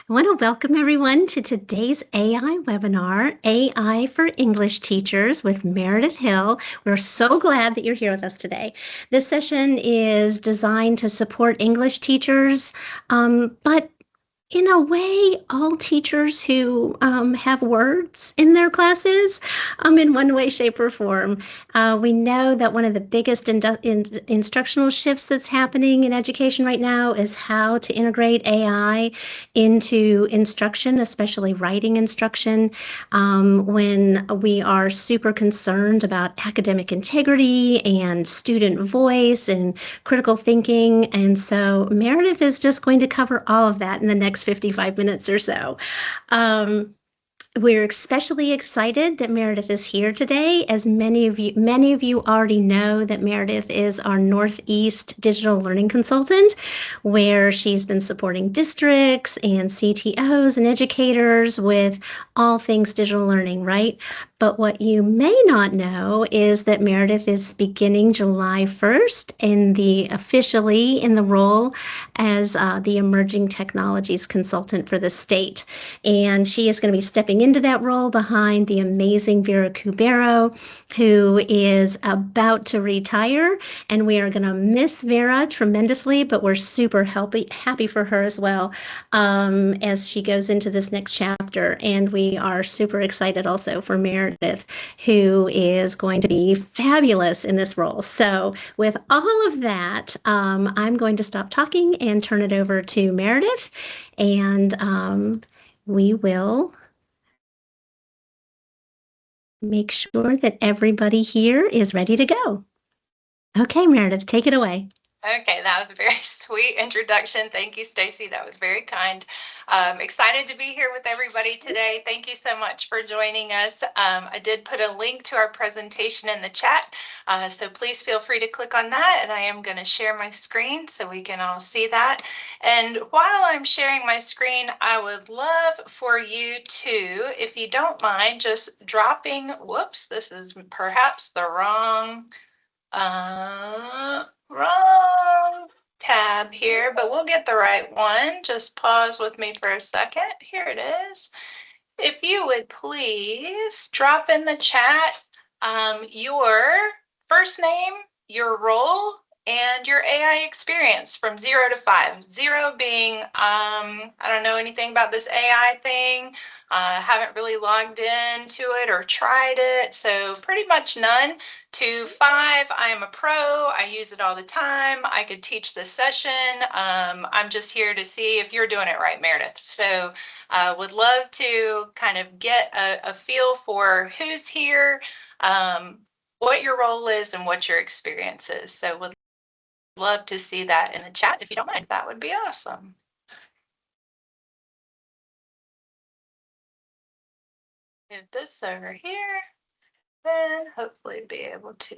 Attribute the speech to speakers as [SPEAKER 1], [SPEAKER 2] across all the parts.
[SPEAKER 1] I want to welcome everyone to today's AI webinar, AI for English Teachers with Meredith Hill. We're so glad that you're here with us today. This session is designed to support English teachers, but in a way, all teachers who have words in their classes in one way, shape, or form. We know that one of the biggest instructional shifts that's happening in education right now is how to integrate AI into instruction, especially writing instruction, when we are super concerned about academic integrity and student voice and critical thinking. And so Meredith is just going to cover all of that in the next 55 minutes or so. We're especially excited that Meredith is here today. As many of you already know that Meredith is our Northeast Digital Learning Consultant, where she's been supporting districts and CTOs and educators with all things digital learning, right? But what you may not know is that Meredith is beginning July 1st officially in the role as the Emerging Technologies Consultant for the state. And she is going to be stepping into that role behind the amazing Vera Cubero, who is about to retire. And we are going to miss Vera tremendously, but we're super happy for her as well as she goes into this next chapter. And we are super excited also for Meredith, who is going to be fabulous in this role. So with all of that, I'm going to stop talking and turn it over to Meredith, and we will make sure that everybody here is ready to go. Okay, Meredith, take it away.
[SPEAKER 2] Okay, that was a very sweet introduction. Thank you, Stacy. That was very kind. Excited to be here with everybody today. Thank you so much for joining us. I did put a link to our presentation in the chat, so please feel free to click on that, and I am going to share my screen so we can all see that. And while I'm sharing my screen, I would love for you to, if you don't mind, just dropping, whoops, this is perhaps the wrong tab here, but we'll get the right one. Just pause with me for a second. Here it is. If you would please drop in the chat your first name, your role, and your AI experience from 0 to 5. 0 being, I don't know anything about this AI thing, haven't really logged into it or tried it, so pretty much none. To 5, I am a pro, I use it all the time, I could teach this session. I'm just here to see if you're doing it right, Meredith. So would love to kind of get a feel for who's here, what your role is, and what your experience is. So would love to see that in the chat if you don't mind. That would be awesome. Move this over here, then hopefully be able to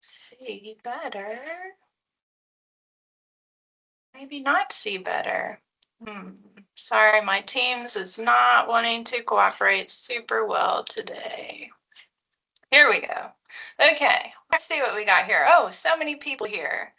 [SPEAKER 2] see better. Maybe not see better. Sorry, my Teams is not wanting to cooperate super well today. Here we go. Okay, let's see what we got here. Oh, so many people here.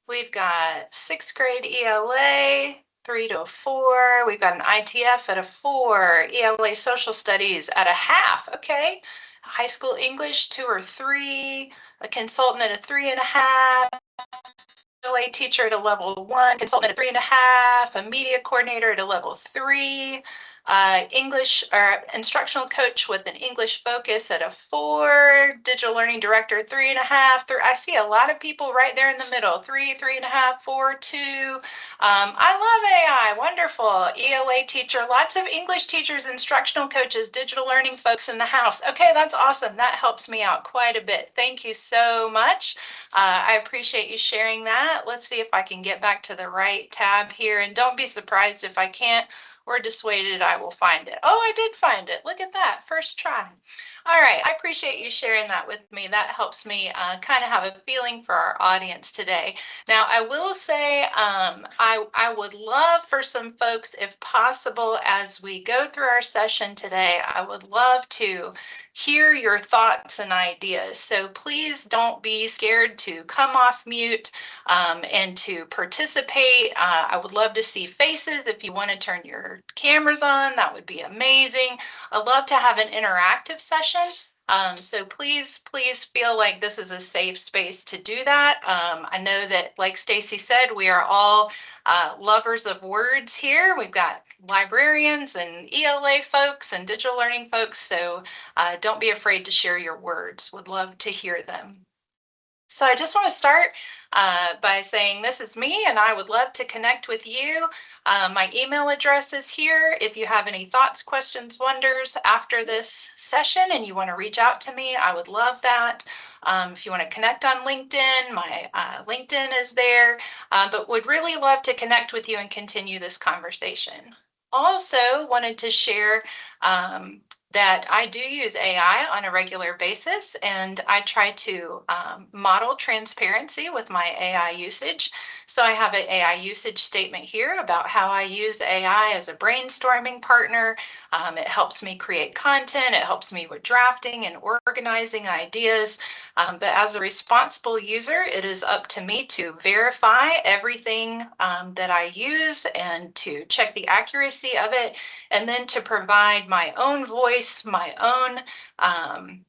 [SPEAKER 2] We've got 6th grade ELA, 3 to a 4. We've got an ITF at a 4, ELA social studies at a half. Okay, high school English 2 or 3, a consultant at a 3.5. ELA teacher at a level 1, consultant at a 3.5, a media coordinator at a level 3, English or instructional coach with an English focus at a 4, digital learning director 3.5. I see a lot of people right there in the middle, 3, 3.5, 4, 2. I love AI, wonderful. ELA teacher, lots of English teachers, instructional coaches, digital learning folks in the house. Okay, that's awesome. That helps me out quite a bit. Thank you so much. I appreciate you sharing that. Let's see if I can get back to the right tab here. And don't be surprised if I can't or dissuaded I will find it. Oh, I did find it. Look at that. First try. All right. I appreciate you sharing that with me. That helps me kind of have a feeling for our audience today. Now, I will say I would love for some folks, if possible, as we go through our session today, I would love to hear your thoughts and ideas. So please don't be scared to come off mute and to participate. I would love to see faces. If you want to turn your cameras on, that would be amazing. I'd love to have an interactive session. So please feel like this is a safe space to do that. I know that, like Stacy said, we are all lovers of words here. We've got librarians and ELA folks and digital learning folks, so don't be afraid to share your words. Would love to hear them. So I just want to start by saying this is me, and I would love to connect with you. My email address is here. If you have any thoughts, questions, wonders after this session and you want to reach out to me, I would love that. If you want to connect on LinkedIn, my LinkedIn is there, but would really love to connect with you and continue this conversation. Also wanted to share that I do use AI on a regular basis, and I try to model transparency with my AI usage. So I have an AI usage statement here about how I use AI as a brainstorming partner. It helps me create content. It helps me with drafting and organizing ideas. But as a responsible user, it is up to me to verify everything that I use and to check the accuracy of it, and then to provide my own voice, my own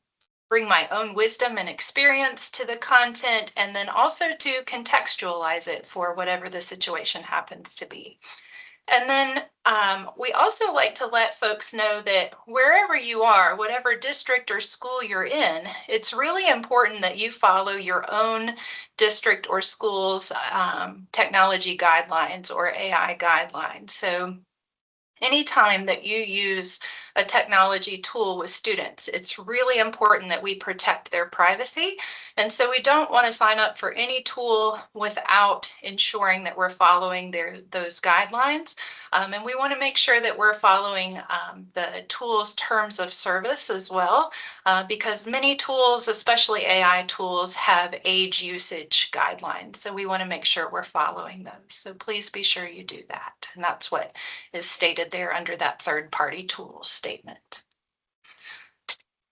[SPEAKER 2] bring my own wisdom and experience to the content, and then also to contextualize it for whatever the situation happens to be. And then we also like to let folks know that wherever you are, whatever district or school you're in, it's really important that you follow your own district or school's technology guidelines or AI guidelines. So anytime that you use a technology tool with students, it's really important that we protect their privacy. And so we don't want to sign up for any tool without ensuring that we're following those guidelines. And we want to make sure that we're following the tool's terms of service as well, because many tools, especially AI tools, have age usage guidelines. So we want to make sure we're following those. So please be sure you do that. And that's what is stated there under that third-party tools statement.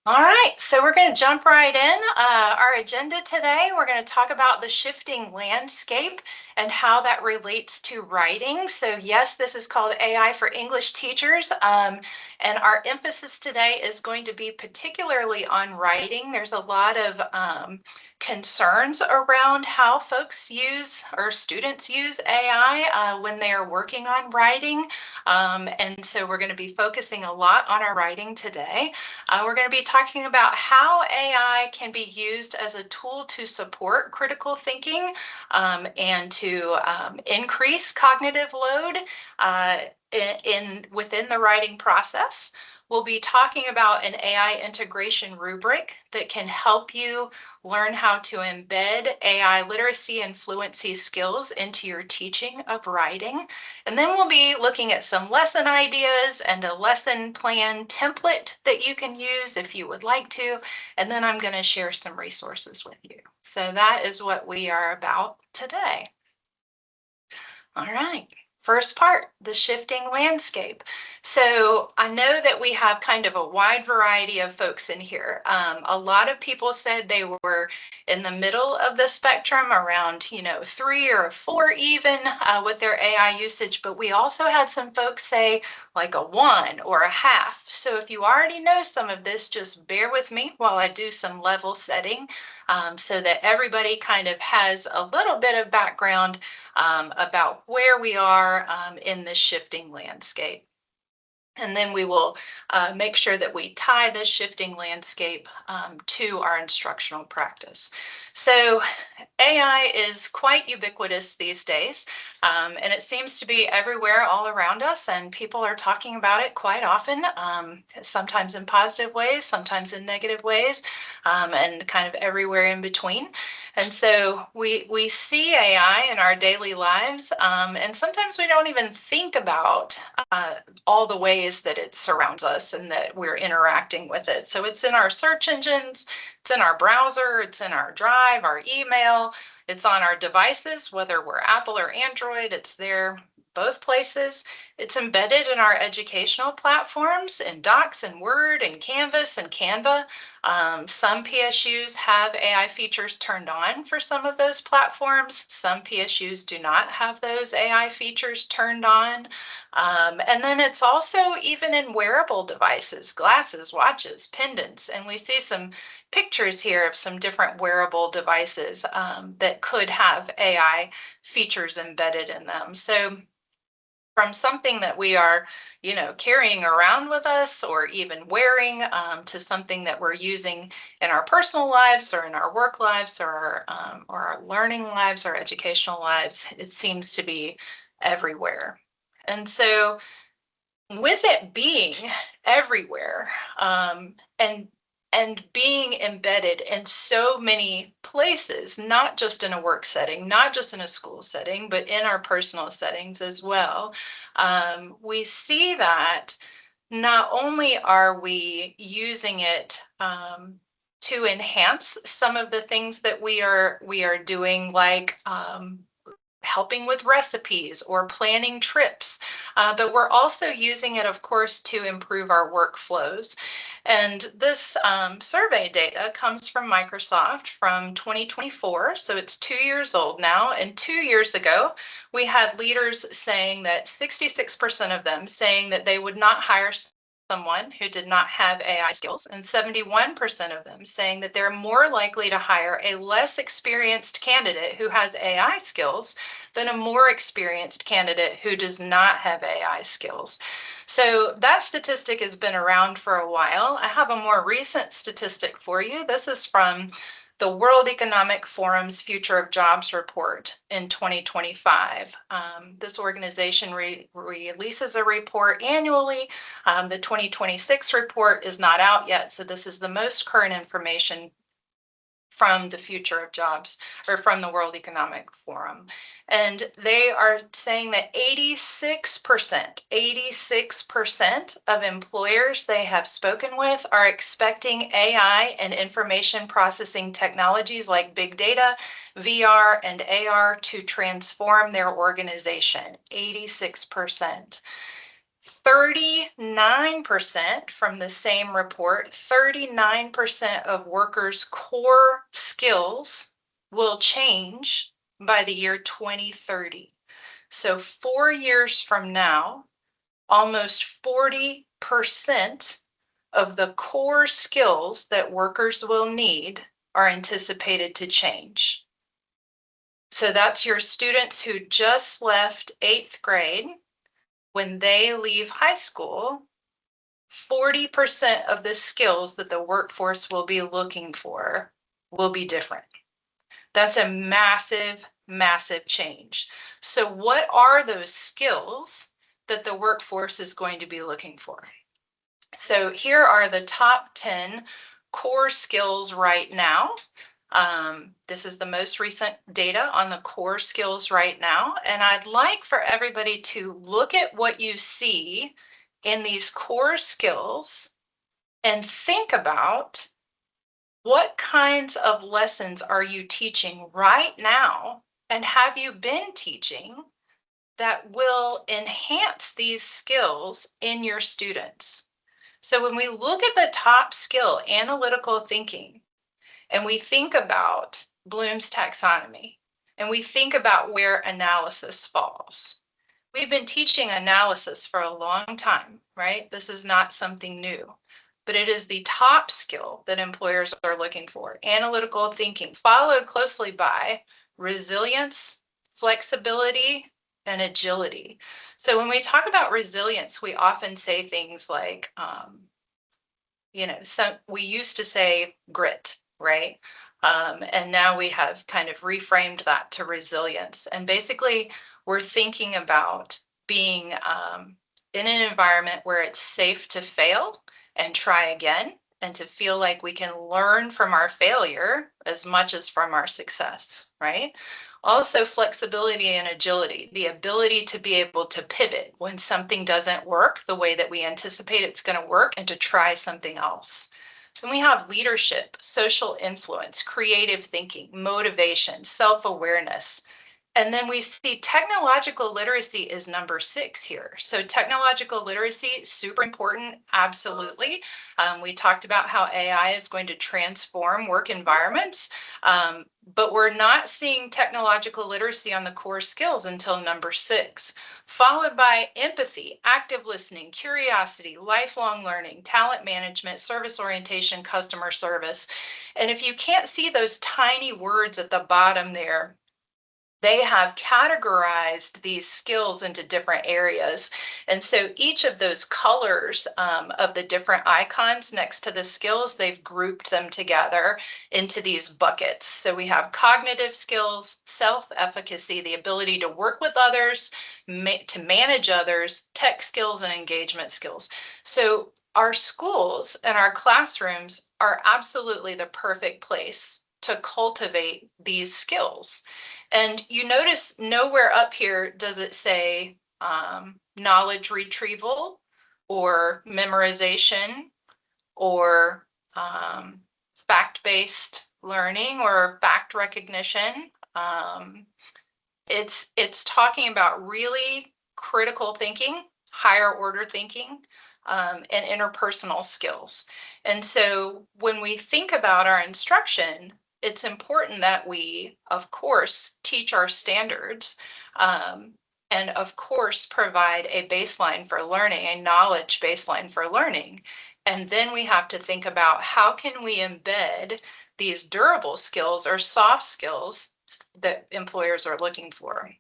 [SPEAKER 2] All right, so we're going to jump right in. Our agenda today, we're going to talk about the shifting landscape and how that relates to writing. So yes, this is called AI for English teachers, and our emphasis today is going to be particularly on writing. There's a lot of concerns around how folks use or students use AI when they are working on writing, and so we're going to be focusing a lot on our writing today. We're going to be talking about how AI can be used as a tool to support critical thinking and to increase cognitive load within the writing process. We'll be talking about an AI integration rubric that can help you learn how to embed AI literacy and fluency skills into your teaching of writing. And then we'll be looking at some lesson ideas and a lesson plan template that you can use if you would like to. And then I'm going to share some resources with you. So that is what we are about today. All right. First part, the shifting landscape. So I know that we have kind of a wide variety of folks in here. A lot of people said they were in the middle of the spectrum, around 3 or 4 even with their AI usage, but we also had some folks say like a 1 or a half. So if you already know some of this, just bear with me while I do some level setting so that everybody kind of has a little bit of background about where we are in this shifting landscape. And then we will make sure that we tie this shifting landscape to our instructional practice. So AI is quite ubiquitous these days, and it seems to be everywhere all around us, and people are talking about it quite often, sometimes in positive ways, sometimes in negative ways, and kind of everywhere in between. And so we see AI in our daily lives, and sometimes we don't even think about all the ways that it surrounds us and that we're interacting with it. So it's in our search engines, it's in our browser, it's in our drive, our email, it's on our devices, whether we're Apple or Android, it's there both places. It's embedded in our educational platforms in Docs and Word and Canvas and Canva. Some PSUs have AI features turned on for some of those platforms. Some PSUs do not have those AI features turned on. And then it's also even in wearable devices, glasses, watches, pendants. And we see some pictures here of some different wearable devices that could have AI features embedded in them. So from something that we are, carrying around with us or even wearing to something that we're using in our personal lives or in our work lives or our learning lives or educational lives, it seems to be everywhere. And so with it being everywhere and being embedded in so many places, not just in a work setting, not just in a school setting, but in our personal settings as well, we see that not only are we using it to enhance some of the things that we are doing, like helping with recipes or planning trips, but we're also using it, of course, to improve our workflows. And this survey data comes from Microsoft from 2024, so it's 2 years old now. And 2 years ago, we had leaders saying that 66% of them saying that they would not hire someone who did not have AI skills, and 71% of them saying that they're more likely to hire a less experienced candidate who has AI skills than a more experienced candidate who does not have AI skills. So that statistic has been around for a while. I have a more recent statistic for you. This is from the World Economic Forum's Future of Jobs report in 2025. This organization releases a report annually. The 2026 report is not out yet, so this is the most current information from the Future of Jobs, or from the World Economic Forum. And they are saying that 86% of employers they have spoken with are expecting AI and information processing technologies like big data, VR, and AR to transform their organization. 86%. 39% from the same report, 39% of workers' core skills will change by the year 2030. So 4 years from now, almost 40% of the core skills that workers will need are anticipated to change. So that's your students who just left 8th grade. When they leave high school, 40% of the skills that the workforce will be looking for will be different. That's a massive, massive change. So what are those skills that the workforce is going to be looking for? So here are the top 10 core skills right now. This is the most recent data on the core skills right now. And I'd like for everybody to look at what you see in these core skills and think about what kinds of lessons are you teaching right now and have you been teaching that will enhance these skills in your students. So when we look at the top skill, analytical thinking, and we think about Bloom's taxonomy, and we think about where analysis falls. We've been teaching analysis for a long time, right? This is not something new, but it is the top skill that employers are looking for. Analytical thinking, followed closely by resilience, flexibility, and agility. So when we talk about resilience, we often say things like, so we used to say grit, right? And now we have kind of reframed that to resilience. And basically, we're thinking about being in an environment where it's safe to fail and try again, and to feel like we can learn from our failure as much as from our success, right? Also, flexibility and agility, the ability to be able to pivot when something doesn't work the way that we anticipate it's going to work, and to try something else. And we have leadership, social influence, creative thinking, motivation, self-awareness. And then we see technological literacy is number 6 here. So technological literacy, super important, absolutely. We talked about how AI is going to transform work environments, but we're not seeing technological literacy on the core skills until number 6, followed by empathy, active listening, curiosity, lifelong learning, talent management, service orientation, customer service. And if you can't see those tiny words at the bottom there, they have categorized these skills into different areas. And so each of those colors of the different icons next to the skills, they've grouped them together into these buckets. So we have cognitive skills, self-efficacy, the ability to work with others, to manage others, tech skills, and engagement skills. So our schools and our classrooms are absolutely the perfect place to cultivate these skills. And you notice nowhere up here does it say knowledge retrieval or memorization or fact-based learning or fact recognition. It's talking about really critical thinking, higher order thinking, and interpersonal skills. And so when we think about our instruction, it's important that we, of course, teach our standards, and of course, provide a baseline for learning, a knowledge baseline for learning. And then we have to think about how can we embed these durable skills or soft skills that employers are looking for.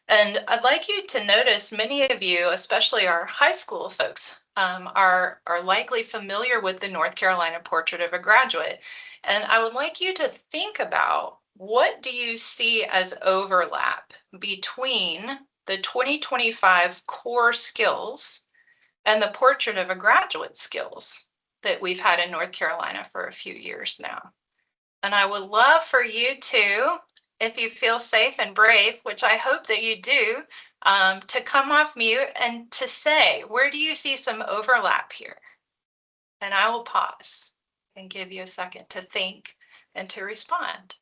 [SPEAKER 2] And I'd like you to notice many of you, especially our high school folks, are likely familiar with the North Carolina Portrait of a Graduate. And I would like you to think about, what do you see as overlap between the 2025 core skills and the Portrait of a Graduate skills that we've had in North Carolina for a few years now? And I would love for you to, if you feel safe and brave, which I hope that you do, to come off mute and to say, where do you see some overlap here? And I will pause and give you a second to think and to respond.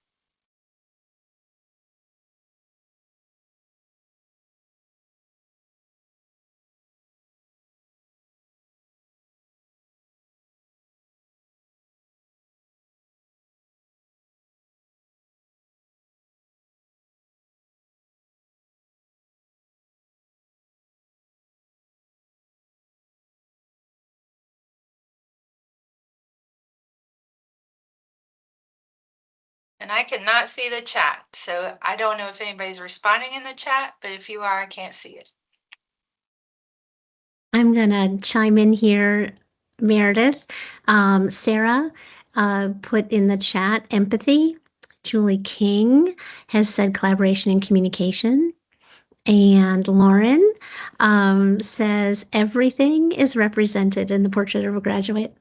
[SPEAKER 2] And I cannot see the chat, so I don't know if anybody's responding in the chat, but if you are, I can't see it.
[SPEAKER 1] I'm going to chime in here, Meredith. Sarah put in the chat empathy. Julie King has said collaboration and communication. And Lauren says everything is represented in the Portrait of a Graduate.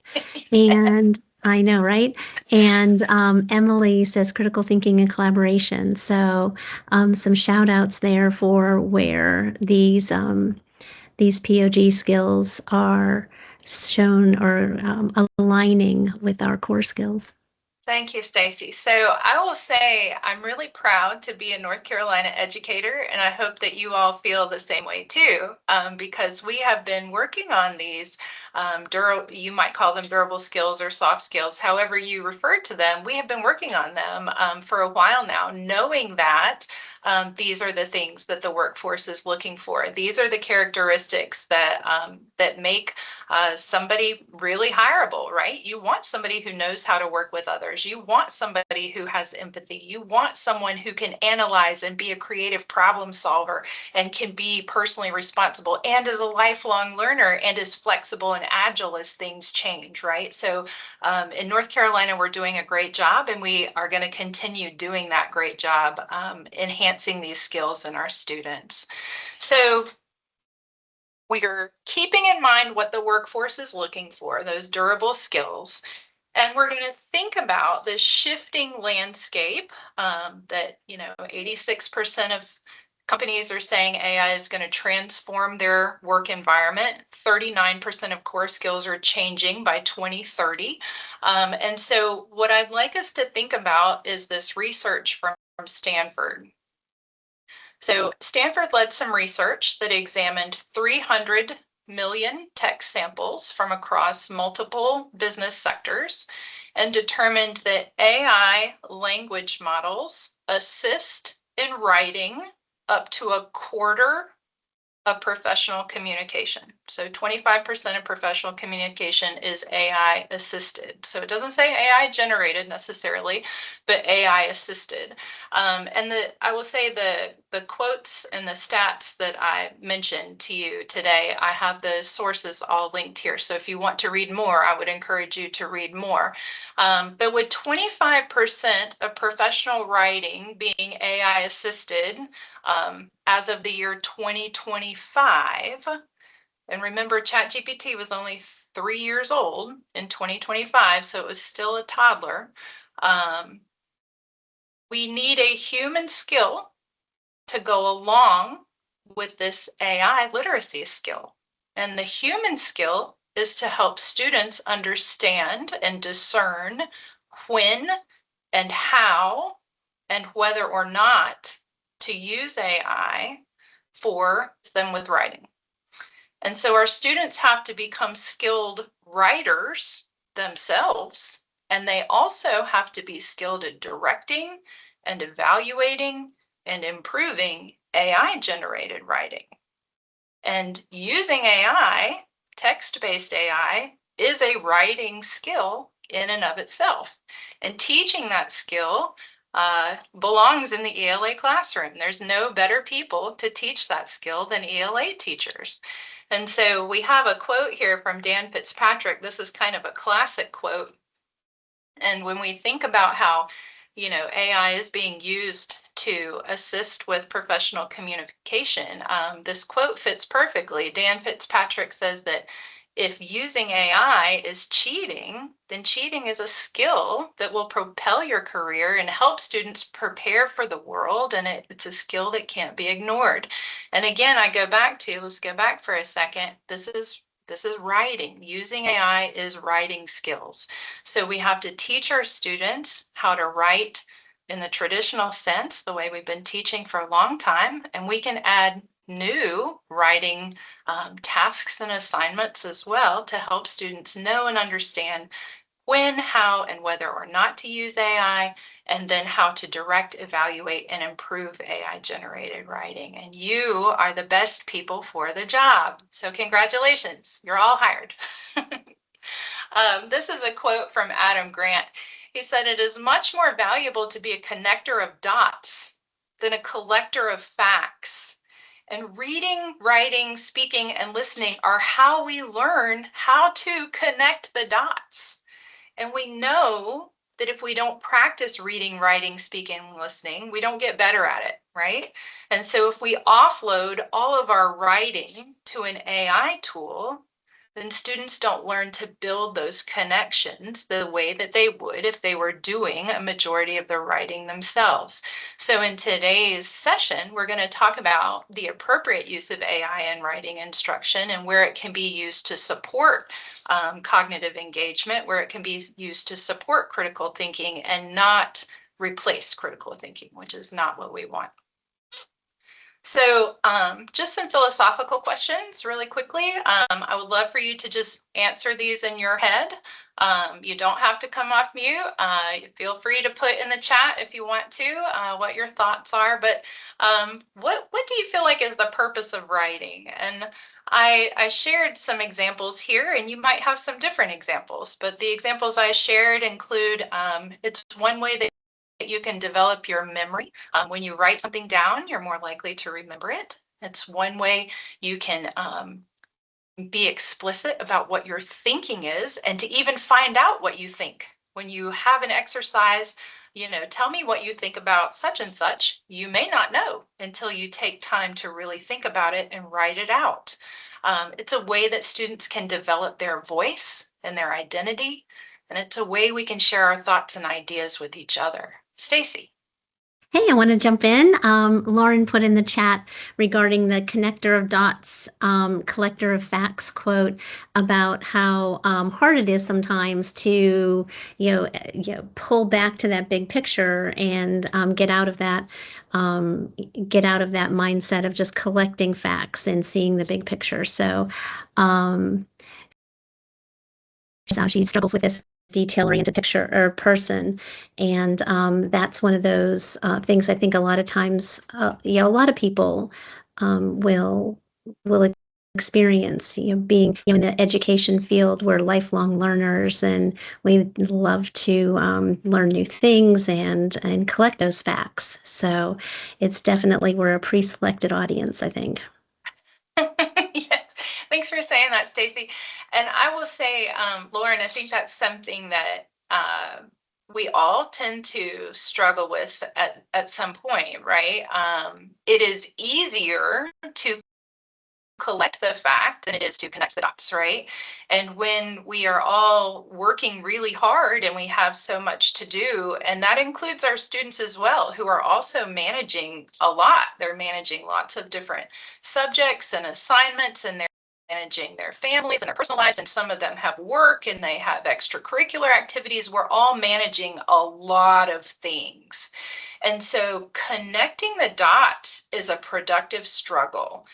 [SPEAKER 1] And I know, right? And Emily says critical thinking and collaboration. So some shout outs there for where these POG skills are shown or aligning with our core skills.
[SPEAKER 2] Thank you, Stacy. So I will say I'm really proud to be a North Carolina educator, and I hope that you all feel the same way too, because we have been working on these you might call them durable skills or soft skills, however you refer to them. We have been working on them for a while now, knowing that these are the things that the workforce is looking for. These are the characteristics that that make somebody really hireable, right? You want somebody who knows how to work with others. You want somebody who has empathy. You want someone who can analyze and be a creative problem solver and can be personally responsible and is a lifelong learner and is flexible and agile as things change, right? So in North Carolina, we're doing a great job, and we are going to continue doing that great job, enhancing these skills in our students. So we are keeping in mind what the workforce is looking for, those durable skills. And we're going to think about this shifting landscape that, 86% of companies are saying AI is going to transform their work environment. 39% of core skills are changing by 2030. And so what I'd like us to think about is this research from Stanford. So Stanford led some research that examined 300 million text samples from across multiple business sectors and determined that AI language models assist in writing up to a quarter of professional communication. So 25% of professional communication is AI assisted. So it doesn't say AI generated necessarily, but AI assisted. And I will say the quotes and the stats that I mentioned to you today, I have the sources all linked here. So if you want to read more, I would encourage you to read more. But with 25% of professional writing being AI assisted, as of the year 2025, and remember, ChatGPT was only 3 years old in 2025, so it was still a toddler. We need a human skill to go along with this AI literacy skill. And the human skill is to help students understand and discern when and how and whether or not to use AI for them with writing. And so our students have to become skilled writers themselves, and they also have to be skilled at directing and evaluating and improving AI-generated writing. And using AI, text-based AI, is a writing skill in and of itself. And teaching that skill belongs in the ELA classroom. There's no better people to teach that skill than ELA teachers. And so we have a quote here from Dan Fitzpatrick. This is kind of a classic quote. And when we think about how, AI is being used to assist with professional communication, this quote fits perfectly. Dan Fitzpatrick says that if using AI is cheating, then cheating is a skill that will propel your career and help students prepare for the world, and it's a skill that can't be ignored. And again, let's go back for a second. This is writing. Using AI is writing skills. So we have to teach our students how to write in the traditional sense, the way we've been teaching for a long time, and we can add new writing tasks and assignments as well to help students know and understand when, how, and whether or not to use AI, and then how to direct, evaluate, and improve AI-generated writing. And you are the best people for the job. So congratulations, you're all hired. This is a quote from Adam Grant. He said, "It is much more valuable to be a connector of dots than a collector of facts. And reading, writing, speaking, and listening are how we learn how to connect the dots. And we know that if we don't practice reading, writing, speaking, and listening, we don't get better at it, right? And so if we offload all of our writing to an AI tool, then students don't learn to build those connections the way that they would if they were doing a majority of their writing themselves. So in today's session, we're going to talk about the appropriate use of AI in writing instruction and where it can be used to support cognitive engagement, where it can be used to support critical thinking and not replace critical thinking, which is not what we want. So just some philosophical questions really quickly. I would love for you to just answer these in your head. You don't have to come off mute. Feel free to put in the chat if you want to what your thoughts are. But what do you feel like is the purpose of writing? And I shared some examples here, and you might have some different examples. But the examples I shared include it's one way that you can develop your memory. When you write something down, you're more likely to remember it. It's one way you can be explicit about what your thinking is and to even find out what you think. When you have an exercise, tell me what you think about such and such. You may not know until you take time to really think about it and write it out. It's a way that students can develop their voice and their identity, and it's a way we can share our thoughts and ideas with each other. Stacy.
[SPEAKER 1] Hey, I want to jump in. Lauren put in the chat regarding the connector of dots, collector of facts quote about how hard it is sometimes to, pull back to that big picture and get out of that mindset of just collecting facts and seeing the big picture. So, how she struggles with this detail-oriented picture or person, and that's one of those things I think a lot of times, a lot of people will experience. Being in the education field, we're lifelong learners, and we love to learn new things and collect those facts. So it's definitely we're a pre-selected audience, I think.
[SPEAKER 2] Yes. Thanks for saying that, Stacy. And I will say, Lauren, I think that's something that we all tend to struggle with at some point, right? It is easier to collect the fact than it is to connect the dots, right? And when we are all working really hard and we have so much to do, and that includes our students as well, who are also managing a lot. They're managing lots of different subjects and assignments, and they're managing their families and their personal lives, and some of them have work and they have extracurricular activities. We're all managing a lot of things. And so connecting the dots is a productive struggle.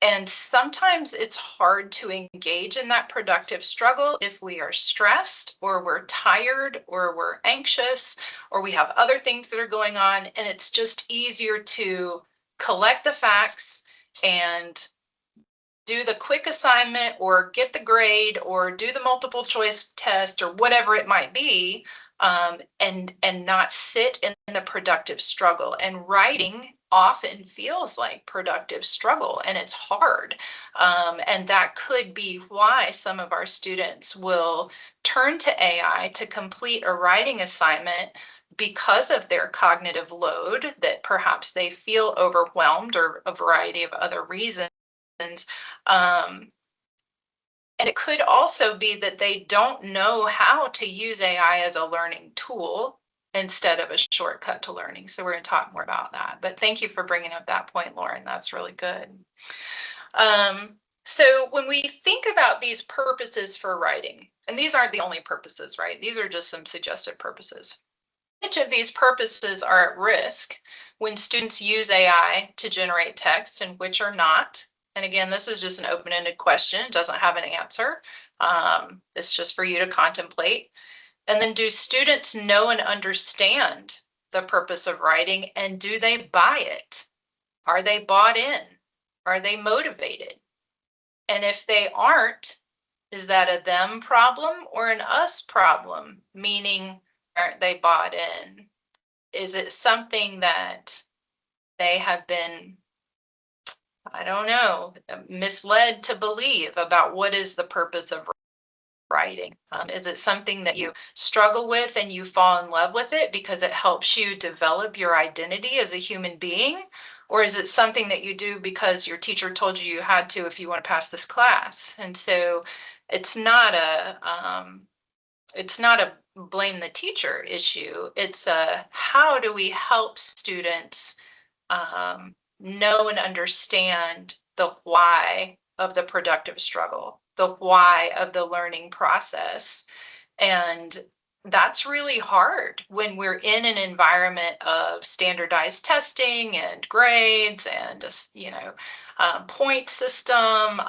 [SPEAKER 2] And sometimes it's hard to engage in that productive struggle if we are stressed or we're tired or we're anxious or we have other things that are going on. And it's just easier to collect the facts and do the quick assignment or get the grade or do the multiple choice test or whatever it might be, and not sit in the productive struggle. And writing often feels like productive struggle, and it's hard. And that could be why some of our students will turn to AI to complete a writing assignment because of their cognitive load, that perhaps they feel overwhelmed or a variety of other reasons. And it could also be that they don't know how to use AI as a learning tool instead of a shortcut to learning. So we're going to talk more about that. But thank you for bringing up that point, Lauren. That's really good. So when we think about these purposes for writing, and these aren't the only purposes, right? These are just some suggested purposes. Which of these purposes are at risk when students use AI to generate text and which are not? And again, this is just an open-ended question. It doesn't have an answer. It's just for you to contemplate. And then, do students know and understand the purpose of writing, and do they buy it? Are they bought in? Are they motivated? And if they aren't, is that a them problem or an us problem? Meaning, aren't they bought in? Is it something that they have been, I don't know, misled to believe about what is the purpose of writing? Is it something that you struggle with and you fall in love with it because it helps you develop your identity as a human being? Or is it something that you do because your teacher told you had to if you want to pass this class? And so it's not a blame the teacher issue. It's a how do we help students know and understand the why of the productive struggle, the why of the learning process. And that's really hard when we're in an environment of standardized testing and grades and point system.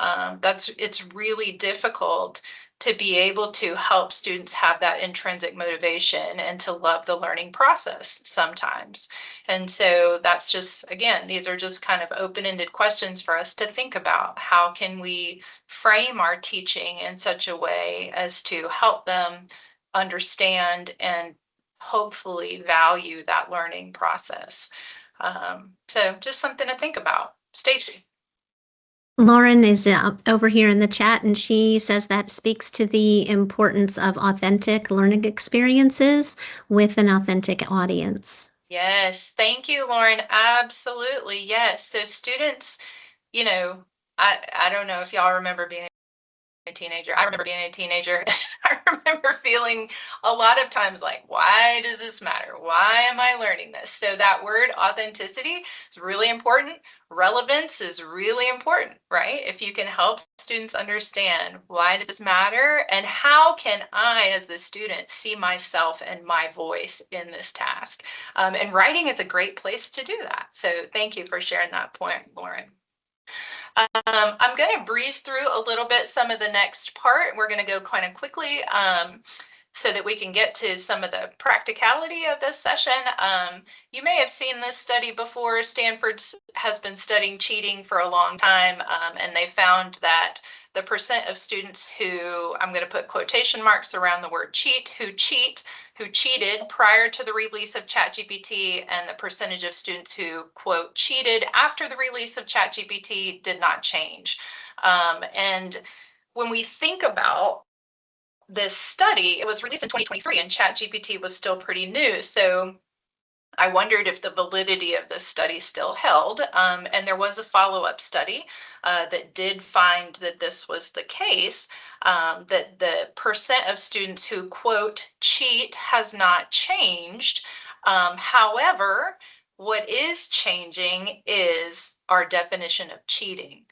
[SPEAKER 2] It's really difficult to be able to help students have that intrinsic motivation and to love the learning process sometimes. And so that's just, again, these are just kind of open-ended questions for us to think about. How can we frame our teaching in such a way as to help them understand and hopefully value that learning process? So just something to think about. Stacy.
[SPEAKER 1] Lauren is over here in the chat, and she says that speaks to the importance of authentic learning experiences with an authentic audience.
[SPEAKER 2] Yes, thank you, Lauren. Absolutely, yes. So students, I don't know if y'all remember being a teenager. I remember being a teenager. I remember feeling a lot of times like, why does this matter? Why am I learning this? So that word authenticity is really important. Relevance is really important, right? If you can help students understand why does this matter and how can I, as the student, see myself and my voice in this task? And writing is a great place to do that. So thank you for sharing that point, Lauren. I'm going to breeze through a little bit some of the next part. We're going to go kind of quickly so that we can get to some of the practicality of this session. You may have seen this study before. Stanford has been studying cheating for a long time, and they found that the percent of students who, I'm going to put quotation marks around the word cheat, who cheated prior to the release of ChatGPT, and the percentage of students who, quote, cheated after the release of ChatGPT did not change. And when we think about this study, it was released in 2023 and ChatGPT was still pretty new. So I wondered if the validity of this study still held. And there was a follow-up study that did find that this was the case, that the percent of students who, quote, cheat has not changed. However, what is changing is our definition of cheating.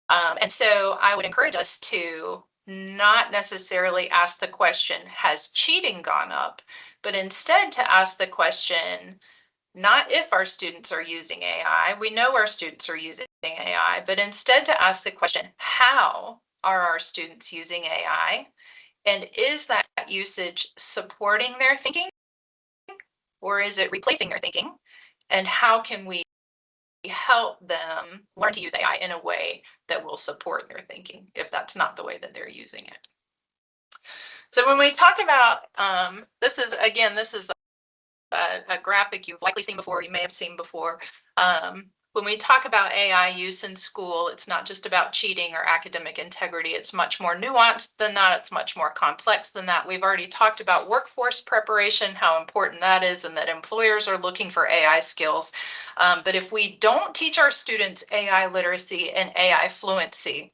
[SPEAKER 2] And so I would encourage us to not necessarily ask the question, has cheating gone up? But instead to ask the question, not if our students are using AI, we know our students are using AI, but instead to ask the question, how are our students using AI? And is that usage supporting their thinking or is it replacing their thinking? And how can we help them learn to use AI in a way that will support their thinking if that's not the way that they're using it? So when we talk about, this is a graphic you've likely seen before, you may have seen before. When we talk about AI use in school, it's not just about cheating or academic integrity. It's much more nuanced than that. It's much more complex than that. We've already talked about workforce preparation, how important that is, and that employers are looking for AI skills. But if we don't teach our students AI literacy and AI fluency,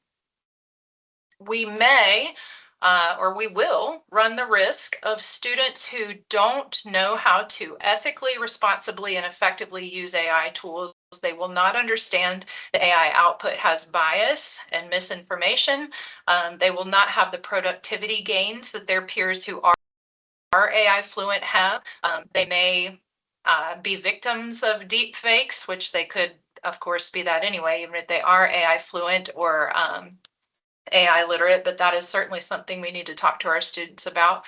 [SPEAKER 2] we may or we will run the risk of students who don't know how to ethically, responsibly, and effectively use AI tools. They will not understand the AI output has bias and misinformation. They will not have the productivity gains that their peers who are AI fluent have. They may be victims of deep fakes, which they could, of course, be that anyway, even if they are AI fluent or AI literate, but that is certainly something we need to talk to our students about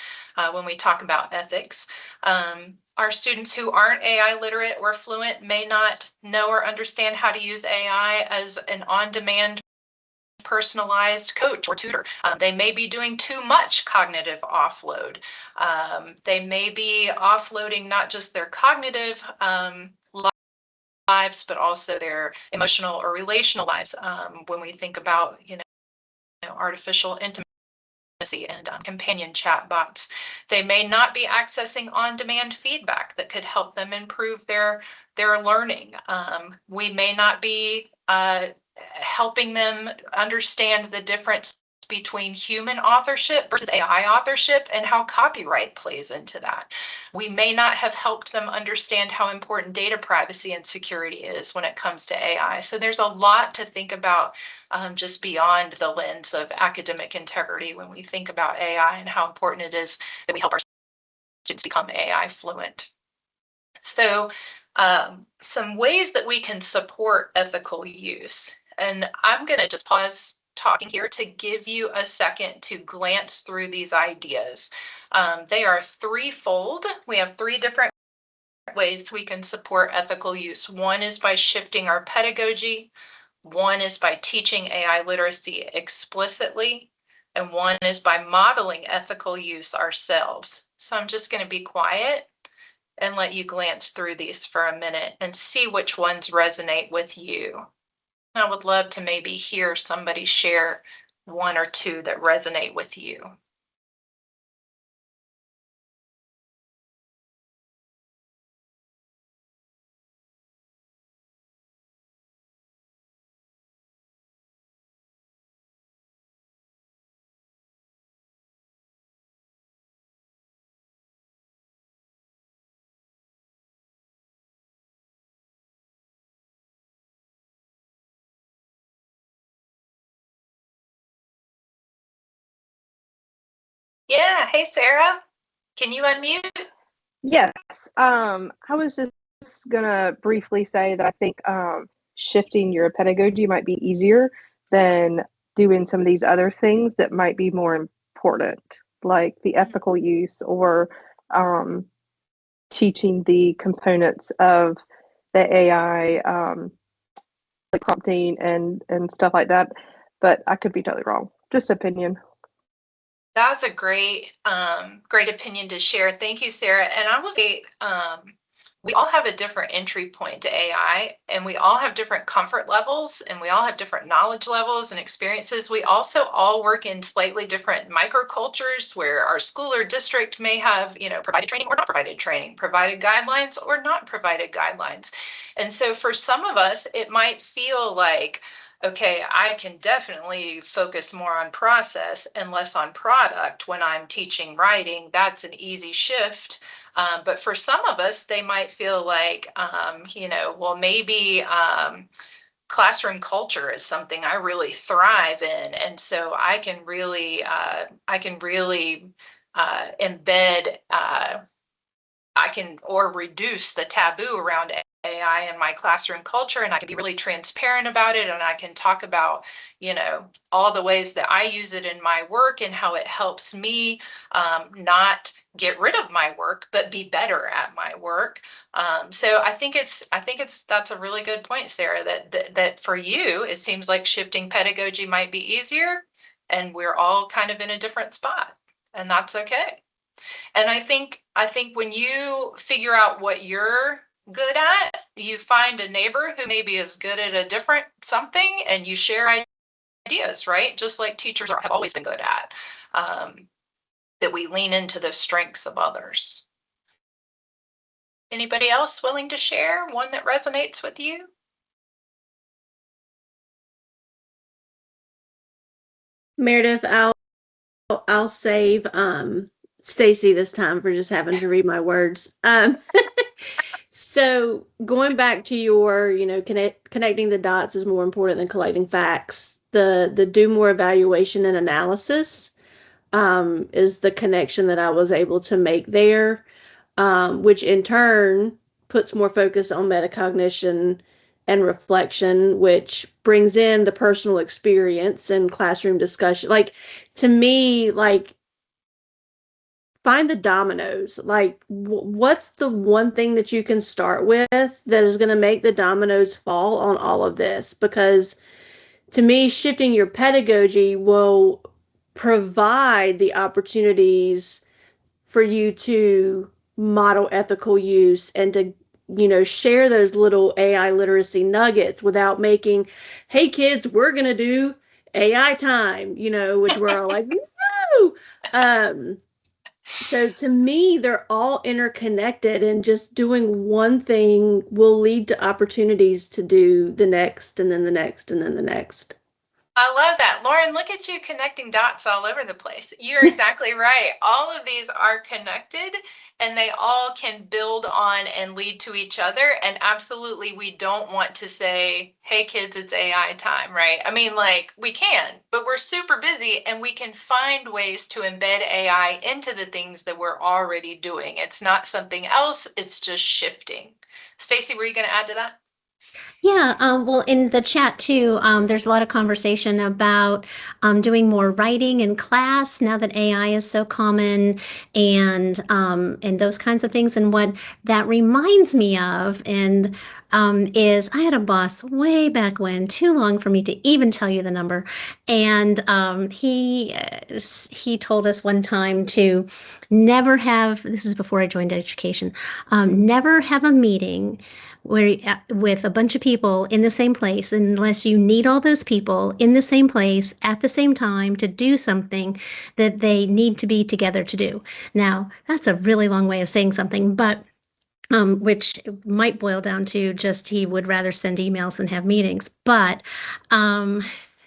[SPEAKER 2] when we talk about ethics. Our students who aren't AI literate or fluent may not know or understand how to use AI as an on-demand personalized coach or tutor. They may be doing too much cognitive offload. They may be offloading not just their cognitive lives, but also their emotional or relational lives. When we think about, artificial intimacy and companion chat bots. They may not be accessing on-demand feedback that could help them improve their learning. We may not be helping them understand the difference between human authorship versus AI authorship and how copyright plays into that. We may not have helped them understand how important data privacy and security is when it comes to AI. So there's a lot to think about just beyond the lens of academic integrity when we think about AI and how important it is that we help our students become AI fluent. So some ways that we can support ethical use. And I'm going to just pause talking here to give you a second to glance through these ideas. They are threefold. We have three different ways we can support ethical use. One is by shifting our pedagogy. One is by teaching AI literacy explicitly. And one is by modeling ethical use ourselves. So I'm just going to be quiet and let you glance through these for a minute and see which ones resonate with you. I would love to maybe hear somebody share one or two that resonate with you. Yeah, hey Sarah, can you unmute?
[SPEAKER 3] Yes, I was just gonna briefly say that I think shifting your pedagogy might be easier than doing some of these other things that might be more important, like the ethical use or teaching the components of the AI, like prompting and stuff like that. But I could be totally wrong. Just opinion.
[SPEAKER 2] That's a great, great opinion to share. Thank you, Sarah. And I will say, we all have a different entry point to AI, and we all have different comfort levels, and we all have different knowledge levels and experiences. We also all work in slightly different microcultures where our school or district may have, provided training or not provided training, provided guidelines or not provided guidelines. And so for some of us, it might feel like, okay, I can definitely focus more on process and less on product when I'm teaching writing. That's an easy shift. But for some of us, they might feel like, well, maybe classroom culture is something I really thrive in. And so I can really embed, or reduce the taboo around AI in my classroom culture, and I can be really transparent about it, and I can talk about, all the ways that I use it in my work and how it helps me not get rid of my work, but be better at my work. So I think that's a really good point, Sarah, that for you, it seems like shifting pedagogy might be easier, and we're all kind of in a different spot, and that's okay. And I think when you figure out what you're good at, you find a neighbor who maybe is good at a different something, and you share ideas, right? Just like teachers have always been good at, that we lean into the strengths of others. Anybody else willing to share one that resonates with you?
[SPEAKER 4] Meredith, I'll save Stacy this time for just having to read my words. So going back to your, connecting the dots is more important than collecting facts. The do more evaluation and analysis is the connection that I was able to make there, which in turn puts more focus on metacognition and reflection, which brings in the personal experience and classroom discussion. Like, to me, like, find the dominoes. Like, what's the one thing that you can start with that is going to make the dominoes fall on all of this? Because to me, shifting your pedagogy will provide the opportunities for you to model ethical use and to share those little AI literacy nuggets without making, hey kids, we're gonna do AI time, which we're all like, woo! So to me, they're all interconnected, and just doing one thing will lead to opportunities to do the next, and then the next, and then the next.
[SPEAKER 2] I love that. Lauren, look at you connecting dots all over the place. You're exactly right. All of these are connected and they all can build on and lead to each other. And absolutely, we don't want to say, hey, kids, it's AI time, right? I mean, like we can, but we're super busy and we can find ways to embed AI into the things that we're already doing. It's not something else, it's just shifting. Stacy, were you going to add to that?
[SPEAKER 1] Yeah, well, in the chat too, there's a lot of conversation about doing more writing in class now that AI is so common, and those kinds of things. And what that reminds me of, is I had a boss way back when, too long for me to even tell you the number, and he told us one time to never have. This is before I joined education. Never have a meeting where with a bunch of people in the same place unless you need all those people in the same place at the same time to do something that they need to be together to do. Now, that's a really long way of saying something, but which might boil down to just he would rather send emails than have meetings. But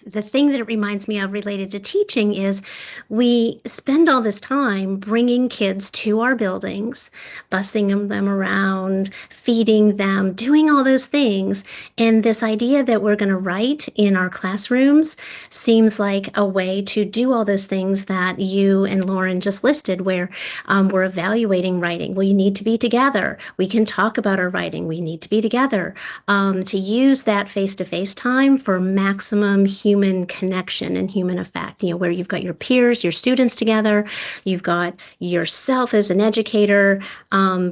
[SPEAKER 1] the thing that it reminds me of related to teaching is we spend all this time bringing kids to our buildings, busing them around, feeding them, doing all those things. And this idea that we're going to write in our classrooms seems like a way to do all those things that you and Lauren just listed, where we're evaluating writing. Well, you need to be together. We can talk about our writing. We need to be together. To use that face-to-face time for maximum human connection and human effect, where you've got your peers, your students together, you've got yourself as an educator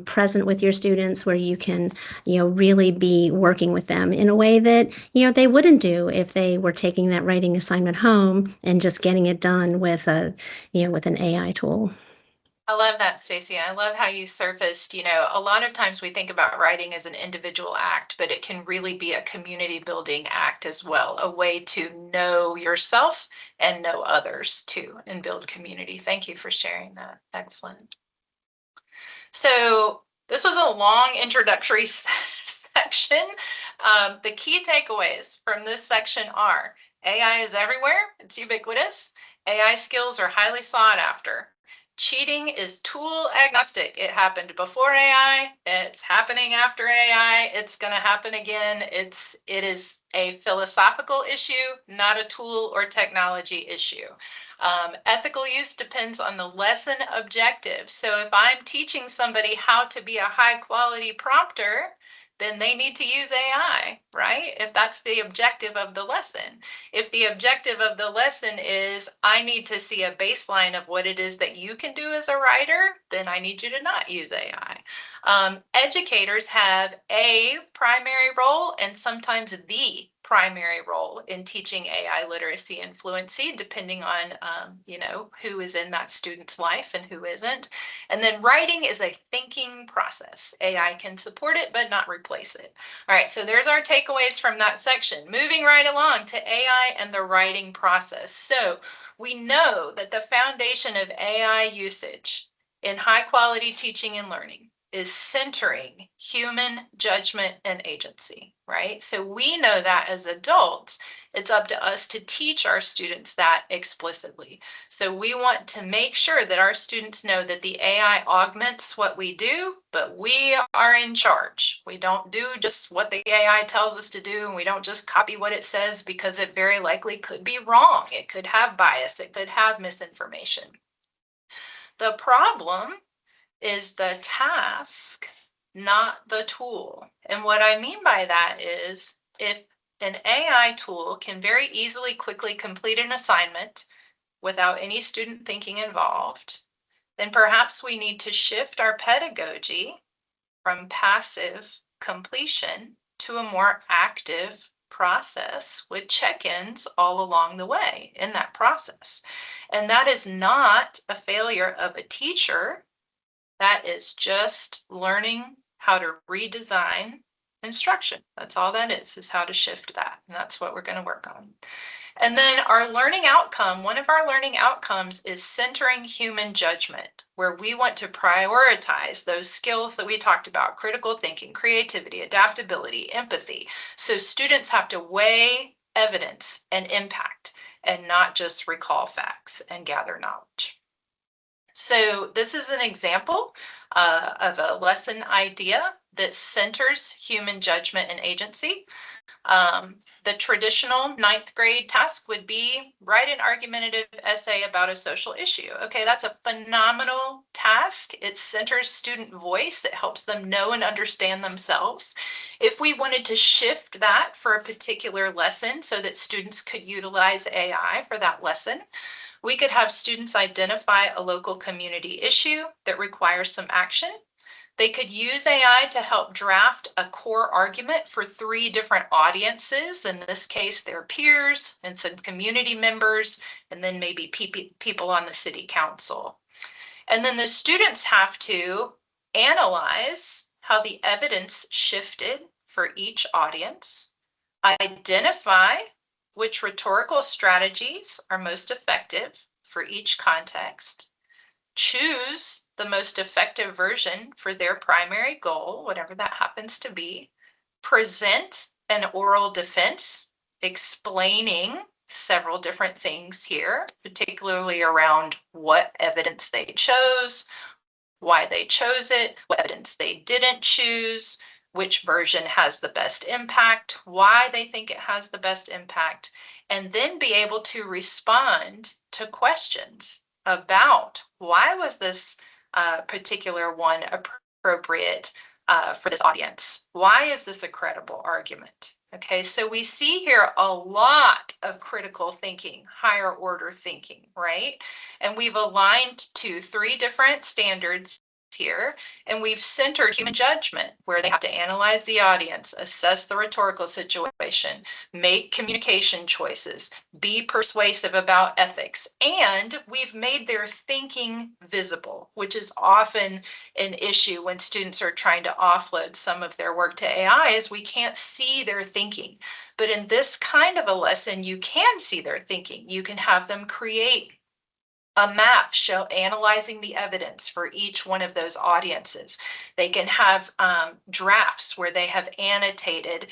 [SPEAKER 1] present with your students, where you can, really be working with them in a way that, they wouldn't do if they were taking that writing assignment home and just getting it done with with an AI tool.
[SPEAKER 2] I love that, Stacey. I love how you surfaced, a lot of times we think about writing as an individual act, but it can really be a community building act as well, a way to know yourself and know others too, and build community. Thank you for sharing that. Excellent. So this was a long introductory section. The key takeaways from this section are AI is everywhere. It's ubiquitous. AI skills are highly sought after. Cheating is tool agnostic. It happened before AI. It's happening after AI. It's going to happen again. It is a philosophical issue, not a tool or technology issue. Ethical use depends on the lesson objective. So if I'm teaching somebody how to be a high quality prompter, then they need to use AI, right? If that's the objective of the lesson. If the objective of the lesson is, I need to see a baseline of what it is that you can do as a writer, then I need you to not use AI. Educators have a primary role and sometimes the primary role in teaching AI literacy and fluency, depending on, who is in that student's life and who isn't. And then writing is a thinking process. AI can support it, but not replace it. All right, so there's our takeaways from that section. Moving right along to AI and the writing process. So we know that the foundation of AI usage in high quality teaching and learning is centering human judgment and agency, right? So we know that as adults, it's up to us to teach our students that explicitly. So we want to make sure that our students know that the AI augments what we do, but we are in charge. We don't do just what the AI tells us to do, and we don't just copy what it says because it very likely could be wrong. It could have bias. It could have misinformation. The problem is the task, not the tool. And what I mean by that is if an AI tool can very easily, quickly complete an assignment without any student thinking involved, then perhaps we need to shift our pedagogy from passive completion to a more active process with check-ins all along the way in that process. And that is not a failure of a teacher. That is just learning how to redesign instruction. That's all that is how to shift that. And that's what we're going to work on. And then our learning outcome, one of our learning outcomes is centering human judgment, where we want to prioritize those skills that we talked about: critical thinking, creativity, adaptability, empathy. So students have to weigh evidence and impact, and not just recall facts and gather knowledge. So this is an example of a lesson idea that centers human judgment and agency. The traditional 9th grade task would be write an argumentative essay about a social issue. Okay, that's a phenomenal task. It centers student voice. It helps them know and understand themselves. If we wanted to shift that for a particular lesson so that students could utilize AI for that lesson, we could have students identify a local community issue that requires some action. They could use AI to help draft a core argument for 3 different audiences. In this case, their peers and some community members, and then maybe people on the city council. And then the students have to analyze how the evidence shifted for each audience, identify which rhetorical strategies are most effective for each context, choose the most effective version for their primary goal, whatever that happens to be, present an oral defense explaining several different things here, particularly around what evidence they chose, why they chose it, what evidence they didn't choose, which version has the best impact, why they think it has the best impact, and then be able to respond to questions about why was this particular one appropriate for this audience? Why is this a credible argument? Okay, so we see here a lot of critical thinking, higher order thinking, right? And we've aligned to 3 different standards here, and we've centered human judgment, where they have to analyze the audience, assess the rhetorical situation, make communication choices, be persuasive about ethics, and we've made their thinking visible, which is often an issue when students are trying to offload some of their work to AI, is we can't see their thinking. But in this kind of a lesson, you can see their thinking. You can have them create a map analyzing the evidence for each one of those audiences. They can have drafts where they have annotated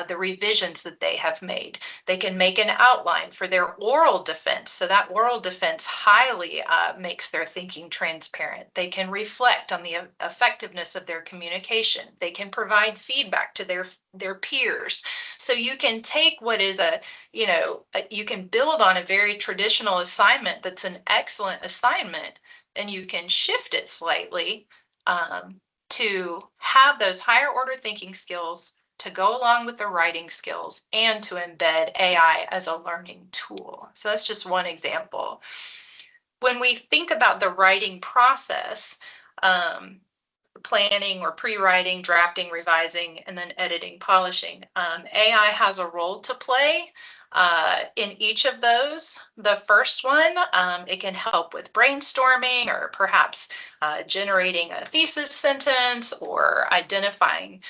[SPEAKER 2] the revisions that they have made. They can make an outline for their oral defense. So that oral defense highly makes their thinking transparent. They can reflect on the effectiveness of their communication. They can provide feedback to their peers. So you can take what is you can build on a very traditional assignment that's an excellent assignment, and you can shift it slightly to have those higher order thinking skills to go along with the writing skills and to embed AI as a learning tool. So that's just one example. When we think about the writing process, planning or pre-writing, drafting, revising, and then editing, polishing. AI has a role to play in each of those. The first one, it can help with brainstorming or perhaps generating a thesis sentence or identifying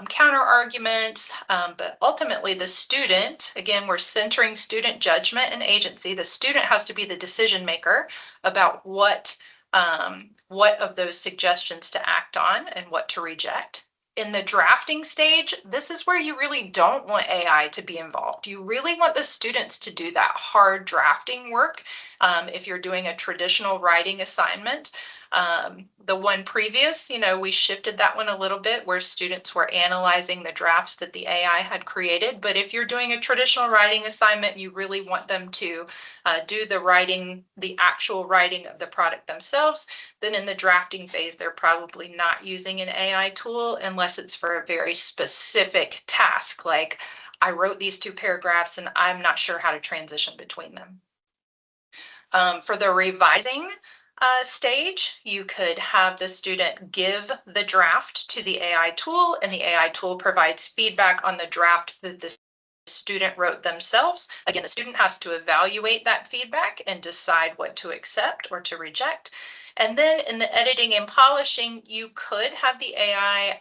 [SPEAKER 2] counter arguments. But ultimately the student, again, we're centering student judgment and agency. The student has to be the decision maker about what of those suggestions to act on and what to reject. In the drafting stage, this is where you really don't want AI to be involved. You really want the students to do that hard drafting work. If you're doing a traditional writing assignment, the one previous, we shifted that one a little bit where students were analyzing the drafts that the AI had created. But if you're doing a traditional writing assignment, you really want them to do the actual writing of the product themselves. Then in the drafting phase, they're probably not using an AI tool unless it's for a very specific task, like I wrote these 2 paragraphs and I'm not sure how to transition between them. For the revising stage, you could have the student give the draft to the AI tool, and the AI tool provides feedback on the draft that the student wrote themselves. Again, the student has to evaluate that feedback and decide what to accept or to reject. And then in the editing and polishing, you could have the AI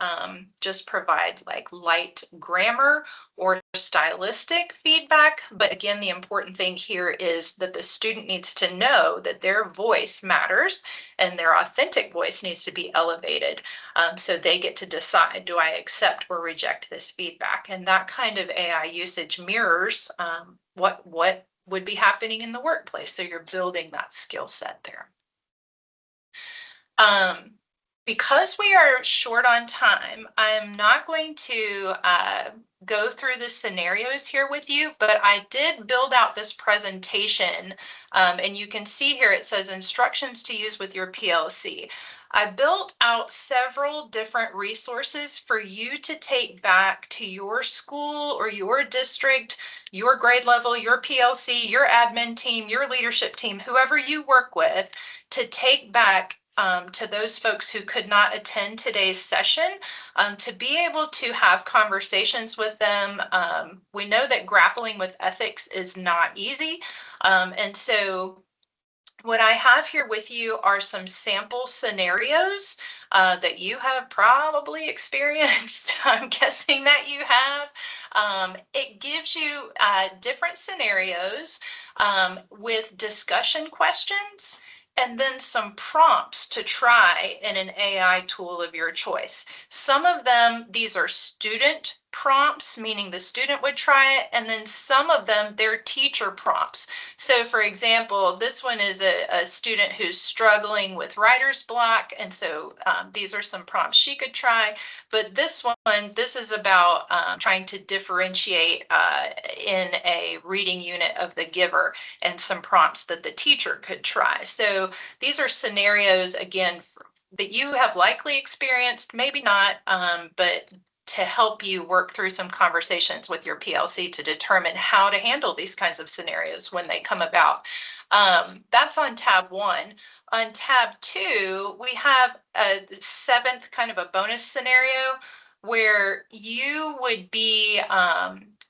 [SPEAKER 2] just provide like light grammar or stylistic feedback. But again, the important thing here is that the student needs to know that their voice matters and their authentic voice needs to be elevated. So they get to decide, do I accept or reject this feedback? And that kind of AI usage mirrors what would be happening in the workplace. So you're building that skill set there. Because we are short on time, I'm not going to go through the scenarios here with you, but I did build out this presentation, and you can see here it says instructions to use with your PLC. I built out several different resources for you to take back to your school or your district, your grade level, your PLC, your admin team, your leadership team, whoever you work with, to take back to those folks who could not attend today's session, to be able to have conversations with them. We know that grappling with ethics is not easy. And so what I have here with you are some sample scenarios that you have probably experienced. I'm guessing that you have. It gives you different scenarios with discussion questions and then some prompts to try in an AI tool of your choice. Some of them, these are student prompts, meaning the student would try it, and then some of them, they're teacher prompts. So for example, this one is a student who's struggling with writer's block, and so these are some prompts she could try. But this one, this is about trying to differentiate in a reading unit of The Giver, and some prompts that the teacher could try. So these are scenarios, again, that you have likely experienced, maybe not, but to help you work through some conversations with your PLC to determine how to handle these kinds of scenarios when they come about. That's on tab 1. On tab 2, we have a 7th kind of a bonus scenario where you would be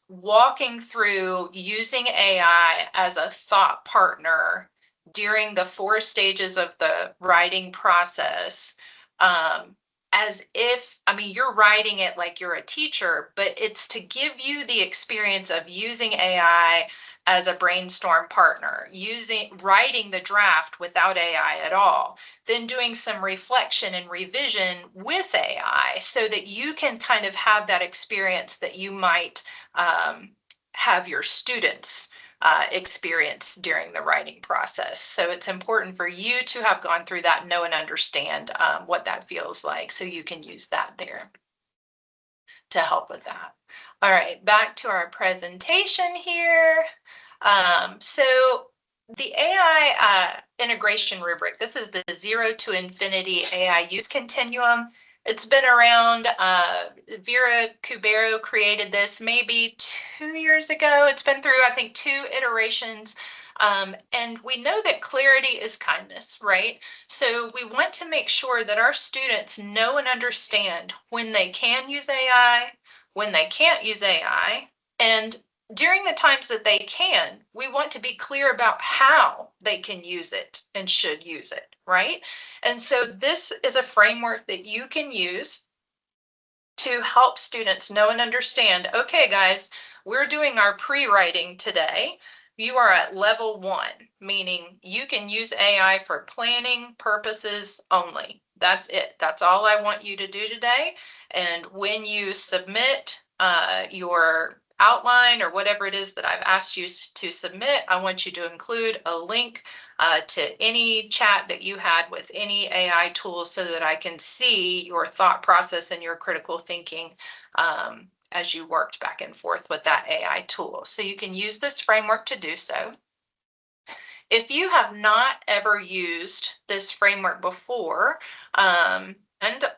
[SPEAKER 2] walking through using AI as a thought partner during the 4 stages of the writing process. As if, I mean, you're writing it like you're a teacher, but it's to give you the experience of using AI as a brainstorm partner, writing the draft without AI at all, then doing some reflection and revision with AI so that you can kind of have that experience that you might have your students experience during the writing process. So it's important for you to have gone through that, know and understand what that feels like, so you can use that there to help with that. All right, back to our presentation here. So the AI integration rubric, this is the 0 to Infinity AI use continuum. It's been around, Vera Cubero created this maybe 2 years ago. It's been through, I think, 2 iterations. And we know that clarity is kindness, right? So we want to make sure that our students know and understand when they can use AI, when they can't use AI, and during the times that they can, we want to be clear about how they can use it and should use it, right? And so this is a framework that you can use to help students know and understand, okay, guys, we're doing our pre-writing today. You are at level 1, meaning you can use AI for planning purposes only. That's it. That's all I want you to do today. And when you submit your outline or whatever it is that I've asked you to submit, I want you to include a link to any chat that you had with any AI tool so that I can see your thought process and your critical thinking as you worked back and forth with that AI tool. So you can use this framework to do so. If you have not ever used this framework before,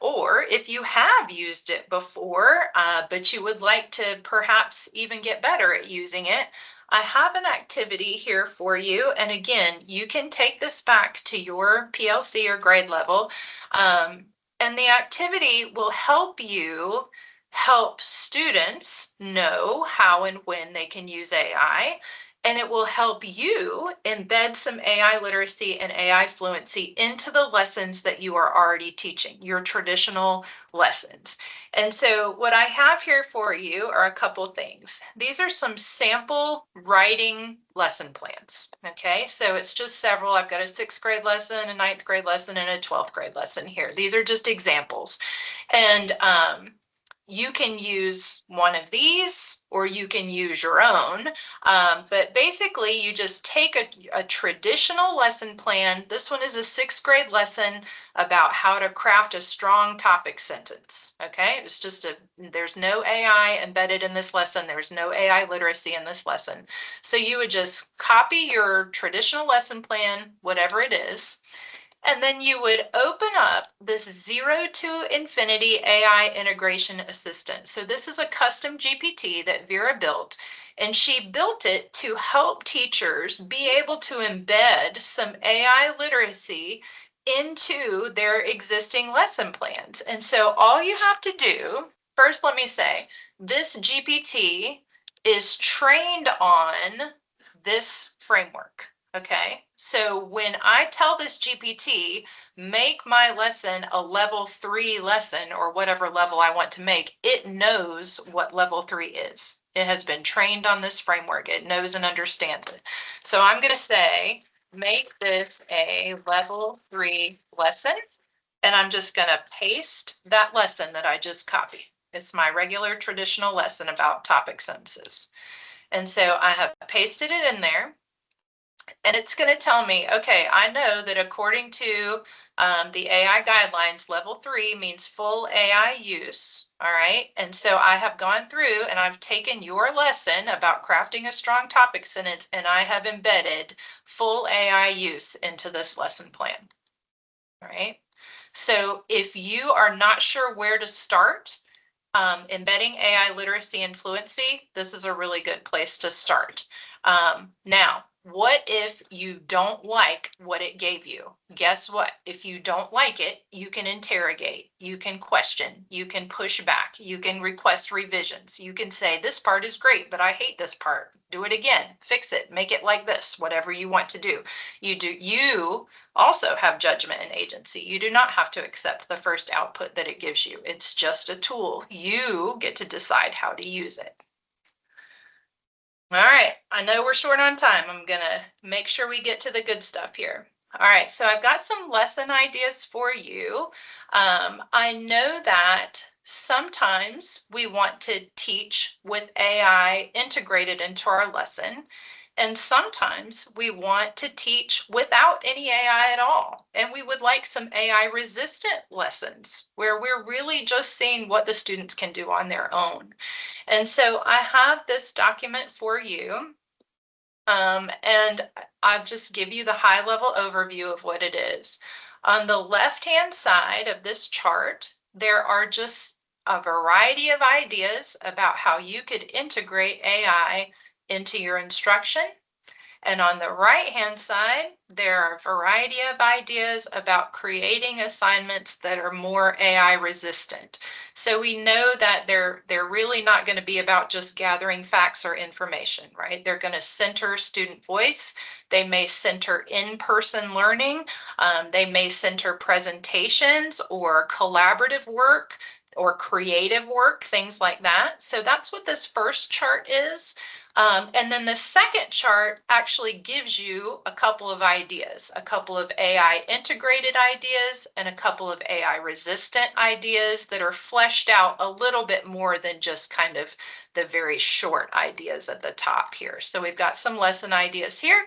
[SPEAKER 2] or if you have used it before, but you would like to perhaps even get better at using it, I have an activity here for you. And again, you can take this back to your PLC or grade level. And the activity will help you help students know how and when they can use AI. and it will help you embed some AI literacy and AI fluency into the lessons that you are already teaching, your traditional lessons. And so what I have here for you are a couple things. These are some sample writing lesson plans. Okay, so it's just several. I've got a 6th grade lesson, a 9th grade lesson, and a 12th grade lesson here. These are just examples. And you can use one of these or you can use your own. But basically, you just take a traditional lesson plan. This one is a 6th grade lesson about how to craft a strong topic sentence. Okay, it's just there's no AI embedded in this lesson. There's no AI literacy in this lesson. So you would just copy your traditional lesson plan, whatever it is, and then you would open up this 0 to Infinity AI Integration Assistant. So this is a custom GPT that Vera built, and she built it to help teachers be able to embed some AI literacy into their existing lesson plans. And so all you have to do, first let me say, this GPT is trained on this framework. Okay, so when I tell this GPT, make my lesson a level 3 lesson or whatever level I want to make, it knows what level 3 is. It has been trained on this framework. It knows and understands it. So I'm going to say, make this a level 3 lesson. And I'm just going to paste that lesson that I just copied. It's my regular traditional lesson about topic sentences. And so I have pasted it in there. And it's going to tell me, okay, I know that according to the AI guidelines, level 3 means full AI use. All right. And so I have gone through and I've taken your lesson about crafting a strong topic sentence and I have embedded full AI use into this lesson plan. All right. So if you are not sure where to start embedding AI literacy and fluency, this is a really good place to start. Now, what if you don't like what it gave you? Guess what? If you don't like it, you can interrogate, you can question, you can push back, you can request revisions. You can say, this part is great, but I hate this part. Do it again, fix it, make it like this, whatever you want to do. You also have judgment and agency. You do not have to accept the first output that it gives you. It's just a tool. You get to decide how to use it. All right, I know we're short on time. I'm gonna make sure we get to the good stuff here. All right, so I've got some lesson ideas for you. I know that sometimes we want to teach with AI integrated into our lesson, and sometimes we want to teach without any AI at all. And we would like some AI resistant lessons where we're really just seeing what the students can do on their own. And so I have this document for you, and I'll just give you the high level overview of what it is. On the left-hand side of this chart, there are just a variety of ideas about how you could integrate AI into your instruction. And on the right-hand side, there are a variety of ideas about creating assignments that are more AI resistant. So we know that they're really not going to be about just gathering facts or information, right? They're going to center student voice. They may center in-person learning. They may center presentations or collaborative work or creative work, things like that. So that's what this first chart is. And then the second chart actually gives you a couple of ideas, a couple of AI integrated ideas and a couple of AI resistant ideas that are fleshed out a little bit more than just kind of the very short ideas at the top here. So we've got some lesson ideas here.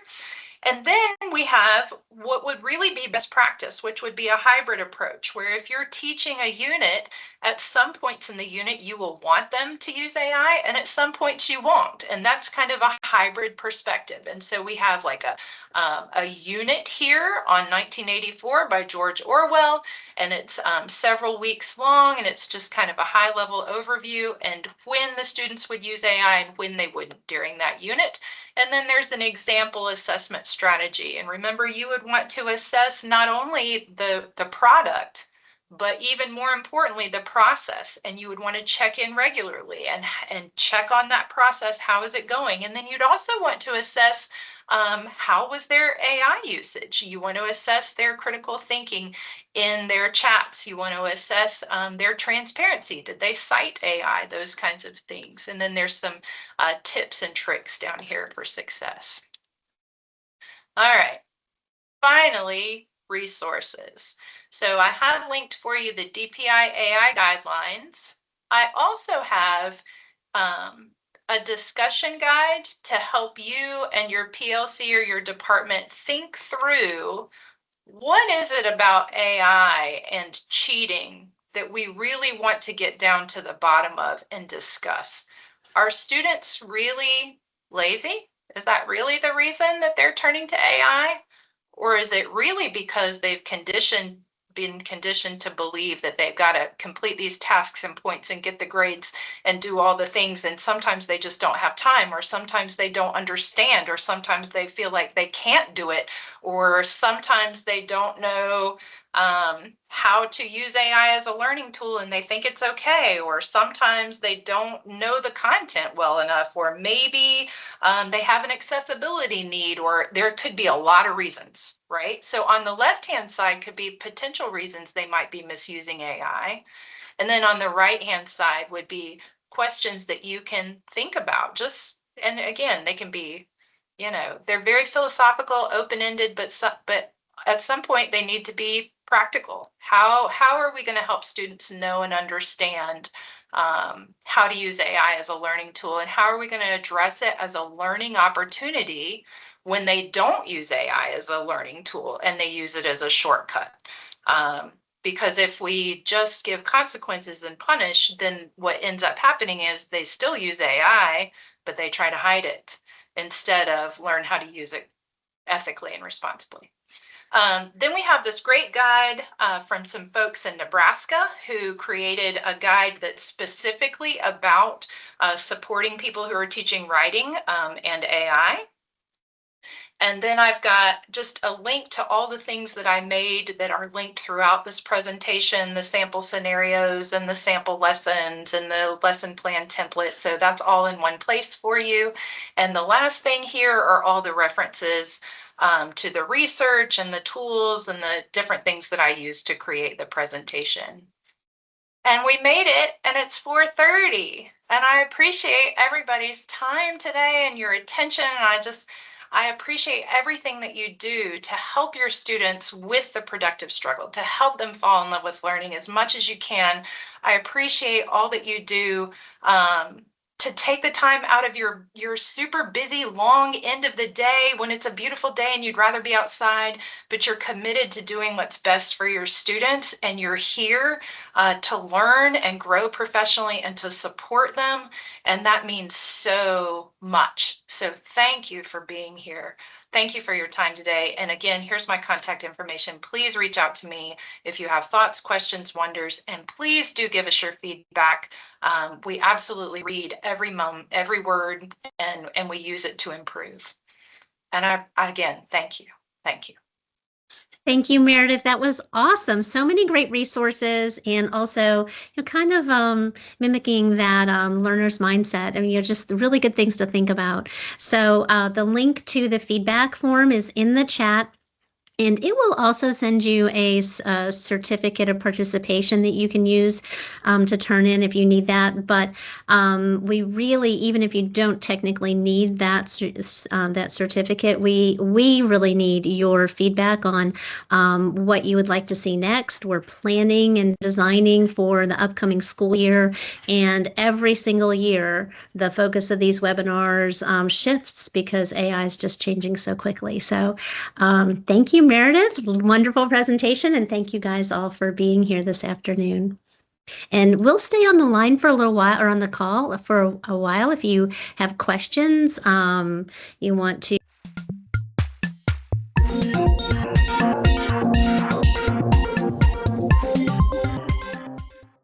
[SPEAKER 2] And then we have what would really be best practice, which would be a hybrid approach, where if you're teaching a unit, at some points in the unit, you will want them to use AI, and at some points you won't. And that's kind of a hybrid perspective. And so we have like a unit here on 1984 by George Orwell, and it's several weeks long, and it's just kind of a high-level overview and when the students would use AI and when they wouldn't during that unit. And then there's an example assessment strategy. And remember, you would want to assess not only the product, but even more importantly, the process. And you would want to check in regularly and check on that process. How is it going? And then you'd also want to assess how was their AI usage. You want to assess their critical thinking in their chats. You want to assess their transparency. Did they cite AI? Those kinds of things. And then there's some tips and tricks down here for success. All right. Finally, resources. So I have linked for you the DPI AI guidelines. I also have a discussion guide to help you and your PLC or your department think through what is it about AI and cheating that we really want to get down to the bottom of and discuss. Are students really lazy? Is that really the reason that they're turning to AI? Or is it really because they've been conditioned to believe that they've got to complete these tasks and points and get the grades and do all the things, and sometimes they just don't have time, or sometimes they don't understand, or sometimes they feel like they can't do it, or sometimes they don't know how to use AI as a learning tool and they think it's okay, or sometimes they don't know the content well enough, or maybe they have an accessibility need, or there could be a lot of reasons, right? So on the left-hand side could be potential reasons they might be misusing AI. And then on the right-hand side would be questions that you can think about. And again, they can be, they're very philosophical, open-ended, but at some point they need to be practical. How are we going to help students know and understand how to use AI as a learning tool, and how are we going to address it as a learning opportunity when they don't use AI as a learning tool and they use it as a shortcut? Because if we just give consequences and punish, then what ends up happening is they still use AI, but they try to hide it instead of learn how to use it ethically and responsibly. Then we have this great guide from some folks in Nebraska who created a guide that's specifically about supporting people who are teaching writing and AI. And then I've got just a link to all the things that I made that are linked throughout this presentation, the sample scenarios and the sample lessons and the lesson plan template. So that's all in one place for you. And the last thing here are all the references to the research and the tools and the different things that I used to create the presentation. And we made it, and it's 4:30. And I appreciate everybody's time today and your attention. And I appreciate everything that you do to help your students with the productive struggle, to help them fall in love with learning as much as you can. I appreciate all that you do to take the time out of your super busy long end of the day when it's a beautiful day and you'd rather be outside, but you're committed to doing what's best for your students, and you're here to learn and grow professionally and to support them. And that means so much. So thank you for being here. Thank you for your time today. And again, here's my contact information. Please reach out to me if you have thoughts, questions, wonders, and please do give us your feedback. We absolutely read every word, and we use it to improve. And again, thank you. Thank you.
[SPEAKER 1] Thank you, Meredith. That was awesome. So many great resources, and also kind of mimicking that learner's mindset. I mean, just really good things to think about. So the link to the feedback form is in the chat. And it will also send you a certificate of participation that you can use to turn in if you need that. But we really, even if you don't technically need that certificate, we really need your feedback on what you would like to see next. We're planning and designing for the upcoming school year, and every single year, the focus of these webinars shifts because AI is just changing so quickly. So thank you, Meredith. Wonderful presentation, and thank you guys all for being here this afternoon. And we'll stay on the line for a little while, or on the call for a while, if you have questions, you want to